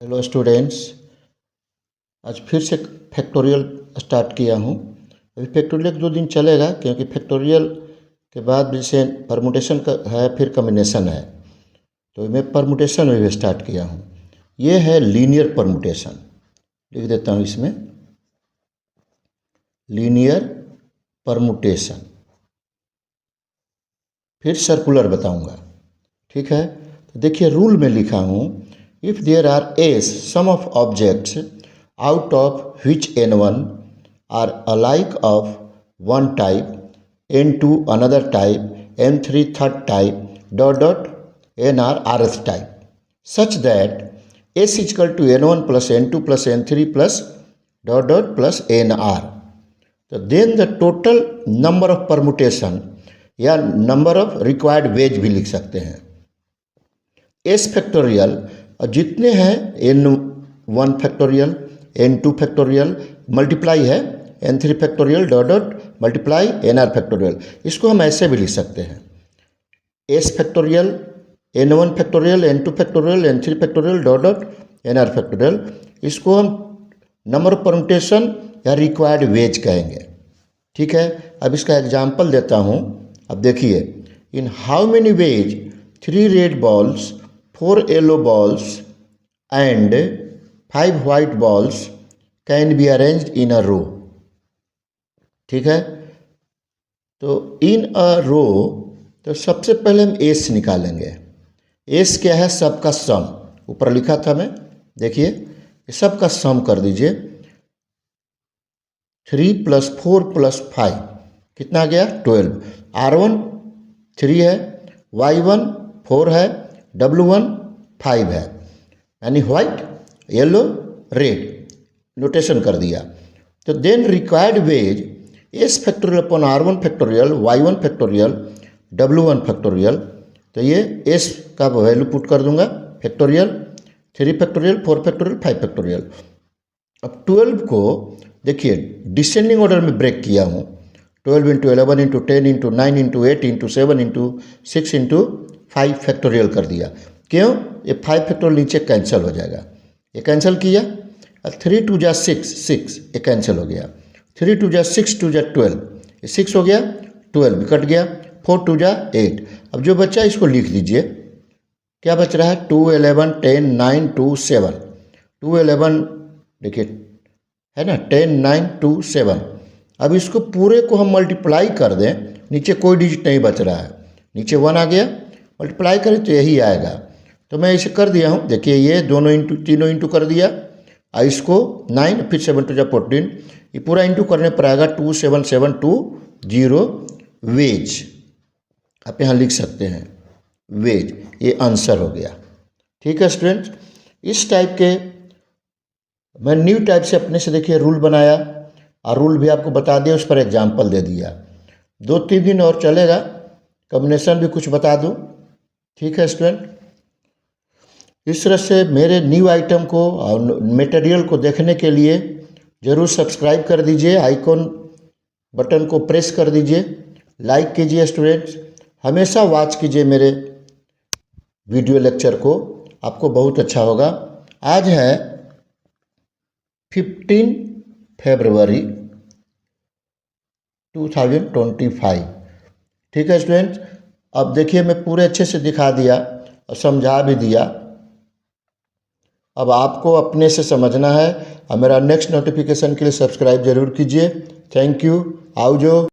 Hello students, आज फिर से फैक्टोरियल स्टार्ट किया हूँ। अभी फैक्टोरियल 2 दिन चलेगा क्योंकि फैक्टोरियल के बाद जैसे परमुटेशन का है, फिर कम्बिनेशन है, तो मैं परमुटेशन भी स्टार्ट किया हूँ। ये है लीनियर परमुटेशन, लिख देता हूँ इसमें लीनियर परमुटेशन, फिर सर्कुलर बताऊँगा। ठीक है, तो देखिए रूल में लिखा हूँ, if there are S some of objects out of which n1 are alike of one type, n2 another type, n3 third type, dot n are rth type, such that s is equal to n1 plus n2 plus n3 plus dot plus nr. तो then the total number of permutation या number of required veg भी लिख सकते हैं। S factorial और जितने हैं n1 factorial, n2 factorial multiply है n3 factorial dot multiply nr factorial, इसको हम ऐसे भी लिख सकते हैं s factorial n1 factorial n2 factorial n3 factorial dot nr factorial. इसको हम नंबर ऑफ परम्यूटेशन या रिक्वायर्ड वेज कहेंगे। ठीक है, अब इसका एग्जाम्पल देता हूँ। अब देखिए, in how many ways 3 red balls 4 yellow balls and 5 white balls can be arranged in a row। ठीक है, तो इन अ रो, तो सबसे पहले हम एस निकालेंगे। एस क्या है? सबका सम, ऊपर लिखा था मैं, देखिए सबका सम कर दीजिए। 3 + 4 + 5 कितना गया? 12। R1 3 है, Y1 4 है, W1 5 है, यानी व्हाइट येलो रेड नोटेशन कर दिया। तो then required ways S factorial upon R1 factorial, Y1 factorial, W1 factorial. तो ये एस का वैल्यू पुट कर दूंगा, फैक्टोरियल 3 फैक्टोरियल 4 फैक्टोरियल 5 फैक्टोरियल। अब 12 को देखिए डिसेंडिंग ऑर्डर में ब्रेक किया हूँ। 12 × 11 × 10 × 9 × 8 × 7 × 6 × 5 फैक्टोरियल कर दिया। क्यों? ये 5 फैक्टोरियल नीचे कैंसिल हो जाएगा, ये कैंसिल किया। 3 × 2 = 6 ये कैंसिल हो गया। 3 × 2 = 6 2 = 12, ये 6 हो गया, 12 कट गया, 4 2 = 8। अब जो बचा इसको लिख दीजिए, क्या बच रहा है? 2 11 10 9 2 7। 2 11 देखिए है ना, 10 9 2 7। अब इसको पूरे को हम मल्टीप्लाई कर दें, नीचे कोई डिजिट नहीं बच रहा है, नीचे 1 आ गया, मल्टीप्लाई करें तो यही आएगा। तो मैं इसे कर दिया हूँ, देखिए ये दोनों इंटू तीनों इंटू कर दिया, और इसको 9 फिर 7 2 = 14, ये पूरा इंटू करने पर आएगा 27720 वेज। आप यहाँ लिख सकते हैं वेज, ये आंसर हो गया। ठीक है स्टूडेंट्स, इस टाइप के मैं न्यू टाइप से अपने से देखिए रूल बनाया, और रूल भी आपको बता दिया, उस पर एग्जाम्पल दे दिया। 2-3 दिन और चलेगा, कॉम्बिनेशन भी कुछ बता दूँ। ठीक है स्टूडेंट, इस तरह से मेरे न्यू आइटम को और मटेरियल को देखने के लिए ज़रूर सब्सक्राइब कर दीजिए, आइकॉन बटन को प्रेस कर दीजिए, लाइक कीजिए स्टूडेंट्स, हमेशा वॉच कीजिए मेरे वीडियो लेक्चर को, आपको बहुत अच्छा होगा। आज है 15 फरवरी 2025। ठीक है स्टूडेंट्स, अब देखिए मैं पूरे अच्छे से दिखा दिया और समझा भी दिया। अब आपको अपने से समझना है, और मेरा नेक्स्ट नोटिफिकेशन के लिए सब्सक्राइब जरूर कीजिए। थैंक यू, आओ जो।